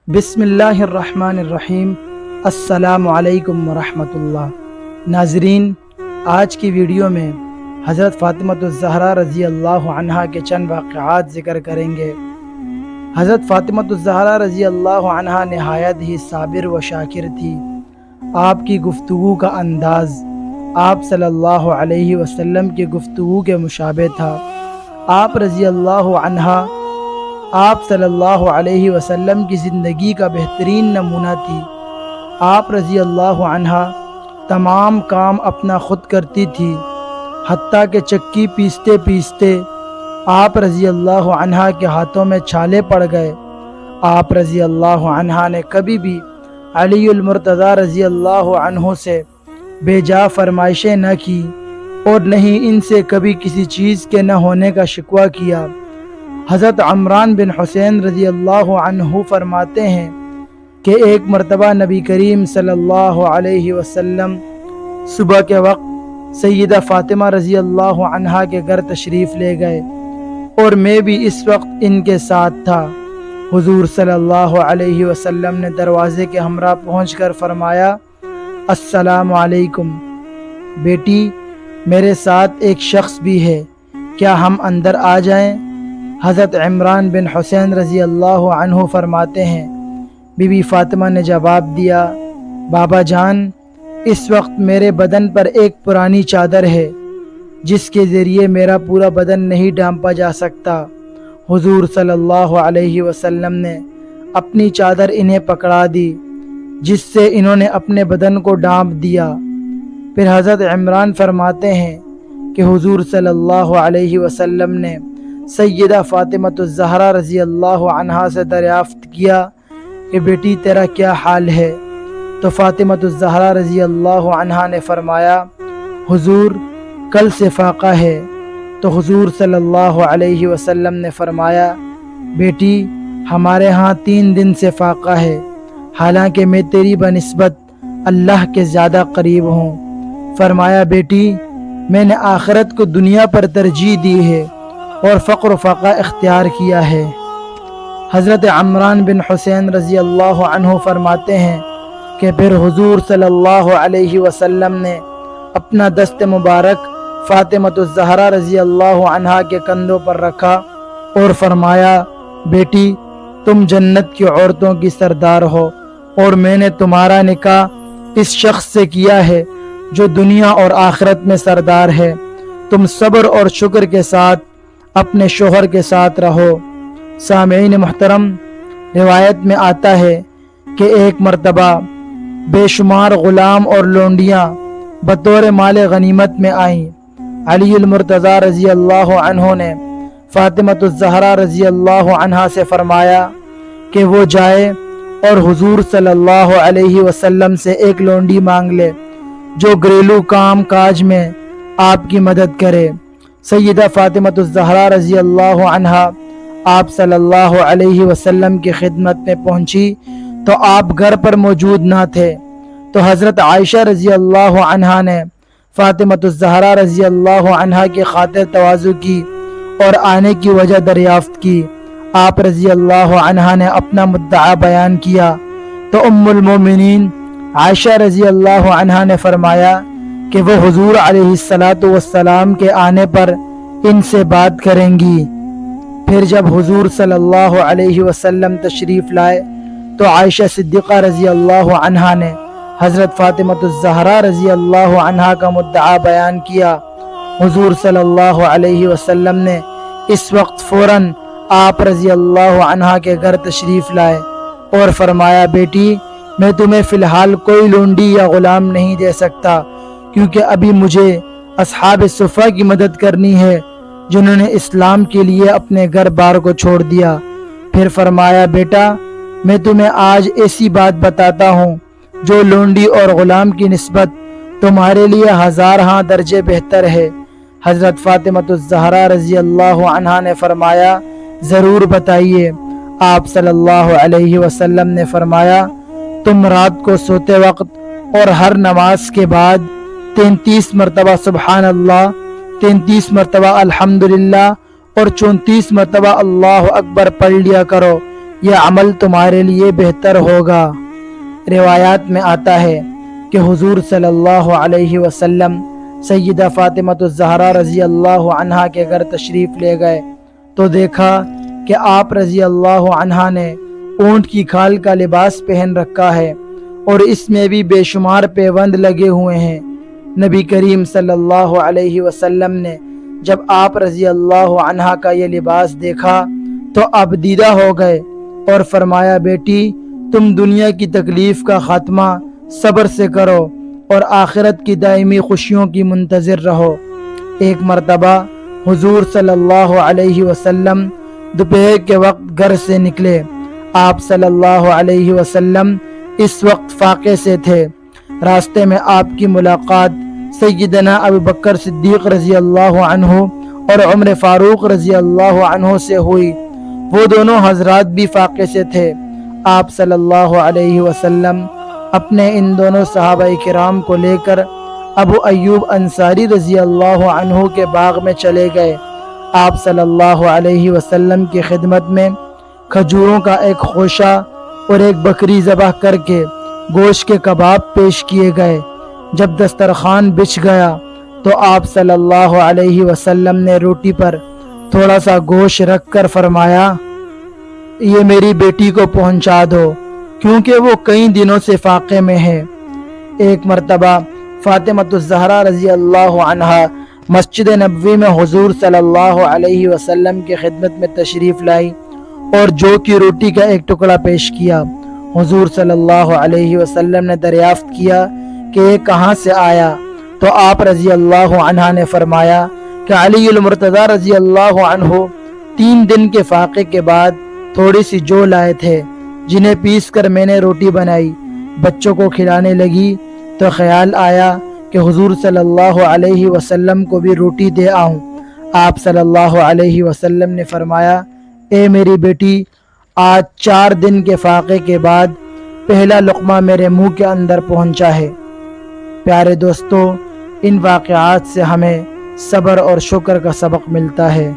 بسم اللہ الرحمن الرحیم۔ السلام علیکم ورحمۃ اللہ۔ ناظرین، آج کی ویڈیو میں حضرت فاطمہ الزہرا رضی اللہ عنہا کے چند واقعات ذکر کریں گے۔ حضرت فاطمہ الزہرا رضی اللہ عنہا نہایت ہی صابر و شاکر تھی۔ آپ کی گفتگو کا انداز آپ صلی اللہ علیہ وسلم کی گفتگو کے مشابہ تھا۔ آپ رضی اللہ عنہا آپ صلی اللہ علیہ وسلم کی زندگی کا بہترین نمونہ تھی۔ آپ رضی اللہ عنہا تمام کام اپنا خود کرتی تھی، حتیٰ کہ چکی پیستے پیستے آپ رضی اللہ عنہا کے ہاتھوں میں چھالے پڑ گئے۔ آپ رضی اللہ عنہا نے کبھی بھی علی المرتضیٰ رضی اللہ عنہ سے بے جا فرمائشیں نہ کی اور نہ ہی ان سے کبھی کسی چیز کے نہ ہونے کا شکوہ کیا۔ حضرت عمران بن حسین رضی اللہ عنہ فرماتے ہیں کہ ایک مرتبہ نبی کریم صلی اللہ علیہ وسلم صبح کے وقت سیدہ فاطمہ رضی اللہ عنہا کے گھر تشریف لے گئے اور میں بھی اس وقت ان کے ساتھ تھا۔ حضور صلی اللہ علیہ وسلم نے دروازے کے ہمراہ پہنچ کر فرمایا، السلام علیکم بیٹی، میرے ساتھ ایک شخص بھی ہے، کیا ہم اندر آ جائیں؟ حضرت عمران بن حسین رضی اللہ عنہ فرماتے ہیں، بی بی فاطمہ نے جواب دیا، بابا جان، اس وقت میرے بدن پر ایک پرانی چادر ہے جس کے ذریعے میرا پورا بدن نہیں ڈھانپا جا سکتا۔ حضور صلی اللہ علیہ وسلم نے اپنی چادر انہیں پکڑا دی، جس سے انہوں نے اپنے بدن کو ڈھانپ دیا۔ پھر حضرت عمران فرماتے ہیں کہ حضور صلی اللہ علیہ وسلم نے سیدہ فاطمہ الزہرا رضی اللہ عنہا سے دریافت کیا کہ بیٹی تیرا کیا حال ہے؟ تو فاطمہ الزہرا رضی اللہ عنہا نے فرمایا، حضور کل سے فاقہ ہے۔ تو حضور صلی اللہ علیہ وسلم نے فرمایا، بیٹی ہمارے ہاں 3 دن سے فاقہ ہے، حالانکہ میں تیری بنسبت اللہ کے زیادہ قریب ہوں۔ فرمایا، بیٹی میں نے آخرت کو دنیا پر ترجیح دی ہے اور فقر و فاقہ اختیار کیا ہے۔ حضرت عمران بن حسین رضی اللہ عنہ فرماتے ہیں کہ پھر حضور صلی اللہ علیہ وسلم نے اپنا دست مبارک فاطمہ الزہرا رضی اللہ عنہا کے کندھوں پر رکھا اور فرمایا، بیٹی تم جنت کی عورتوں کی سردار ہو اور میں نے تمہارا نکاح اس شخص سے کیا ہے جو دنیا اور آخرت میں سردار ہے۔ تم صبر اور شکر کے ساتھ اپنے شوہر کے ساتھ رہو۔ سامعین محترم، روایت میں آتا ہے کہ ایک مرتبہ بے شمار غلام اور لونڈیاں بطور مال غنیمت میں آئیں۔ علی المرتضیٰ رضی اللہ عنہ نے فاطمہ الزہرا رضی اللہ عنہا سے فرمایا کہ وہ جائے اور حضور صلی اللہ علیہ وسلم سے ایک لونڈی مانگ لے جو گھریلو کام کاج میں آپ کی مدد کرے۔ سیدہ فاطمہ الزہرا رضی اللہ عنہا آپ صلی اللہ علیہ وسلم کی خدمت میں پہنچی تو آپ گھر پر موجود نہ تھے، تو حضرت عائشہ رضی اللہ عنہا نے فاطمہ الزہرا رضی اللہ عنہا کی خاطر تواضع کی اور آنے کی وجہ دریافت کی۔ آپ رضی اللہ عنہا نے اپنا مدعا بیان کیا تو ام المومنین عائشہ رضی اللہ عنہا نے فرمایا کہ وہ حضور علیہ السلام کے آنے پر ان سے بات کریں گی۔ پھر جب حضور صلی اللہ علیہ وسلم تشریف لائے تو عائشہ صدیقہ رضی اللہ عنہا نے حضرت فاطمہ الزہرا رضی اللہ عنہا کا مدعا بیان کیا۔ حضور صلی اللہ علیہ وسلم نے اس وقت فوراً آپ رضی اللہ عنہا کے گھر تشریف لائے اور فرمایا، بیٹی میں تمہیں فی الحال کوئی لونڈی یا غلام نہیں دے سکتا، کیونکہ ابھی مجھے اصحاب صفہ کی مدد کرنی ہے جنہوں نے اسلام کے لیے اپنے گھر بار کو چھوڑ دیا۔ پھر فرمایا، بیٹا میں تمہیں آج ایسی بات بتاتا ہوں جو لونڈی اور غلام کی نسبت تمہارے لیے 1000 درجے بہتر ہے۔ حضرت فاطمہ الزہرا رضی اللہ عنہا نے فرمایا، ضرور بتائیے۔ آپ صلی اللہ علیہ وسلم نے فرمایا، تم رات کو سوتے وقت اور ہر نماز کے بعد 33 مرتبہ سبحان اللہ، 33 مرتبہ الحمدللہ اور 34 مرتبہ اللہ اکبر پڑھ لیا کرو، یہ عمل تمہارے لیے بہتر ہوگا۔ روایات میں آتا ہے کہ حضور صلی اللہ علیہ وسلم سیدہ فاطمہ الزہرا رضی اللہ عنہا کے گھر تشریف لے گئے تو دیکھا کہ آپ رضی اللہ عنہا نے اونٹ کی کھال کا لباس پہن رکھا ہے اور اس میں بھی بے شمار پیوند لگے ہوئے ہیں۔ نبی کریم صلی اللہ علیہ وسلم نے جب آپ رضی اللہ عنہا کا یہ لباس دیکھا تو اب دیدہ ہو گئے اور فرمایا، بیٹی تم دنیا کی تکلیف کا خاتمہ صبر سے کرو اور آخرت کی دائمی خوشیوں کی منتظر رہو۔ ایک مرتبہ حضور صلی اللہ علیہ وسلم دوپہر کے وقت گھر سے نکلے۔ آپ صلی اللہ علیہ وسلم اس وقت فاقے سے تھے۔ راستے میں آپ کی ملاقات سیدنا ابو بکر صدیق رضی اللہ عنہ اور عمر فاروق رضی اللہ عنہ سے ہوئی۔ وہ دونوں حضرات بھی فاقے سے تھے۔ آپ صلی اللہ علیہ وسلم اپنے ان دونوں صحابہ کرام کو لے کر ابو ایوب انصاری رضی اللہ عنہ کے باغ میں چلے گئے۔ آپ صلی اللہ علیہ وسلم کی خدمت میں کھجوروں کا ایک خوشہ اور ایک بکری ذبح کر کے گوشت کے کباب پیش کیے گئے۔ جب دسترخوان بچھ گیا تو آپ صلی اللہ علیہ وسلم نے روٹی پر تھوڑا سا گوشت رکھ کر فرمایا، یہ میری بیٹی کو پہنچا دو کیونکہ وہ کئی دنوں سے فاقے میں ہے۔ ایک مرتبہ فاطمہ الزہرا رضی اللہ عنہا مسجد نبوی میں حضور صلی اللہ علیہ وسلم کی خدمت میں تشریف لائی اور جو کی روٹی کا ایک ٹکڑا پیش کیا۔ حضور صلی اللہ علیہ وسلم نے دریافت کیا کہ یہ کہاں سے آیا تو آپ رضی اللہ عنہ نے فرمایا کہ علی المرتضی رضی اللہ عنہ 3 دن کے فاقے کے بعد تھوڑی سی جو لائے تھے، جنہیں پیس کر میں نے روٹی بنائی، بچوں کو کھلانے لگی تو خیال آیا کہ حضور صلی اللہ علیہ وسلم کو بھی روٹی دے آؤں۔ آپ صلی اللہ علیہ وسلم نے فرمایا، اے میری بیٹی، آج 4 دن کے فاقے کے بعد پہلا لقمہ میرے منہ کے اندر پہنچا ہے۔ پیارے دوستو، ان واقعات سے ہمیں صبر اور شکر کا سبق ملتا ہے۔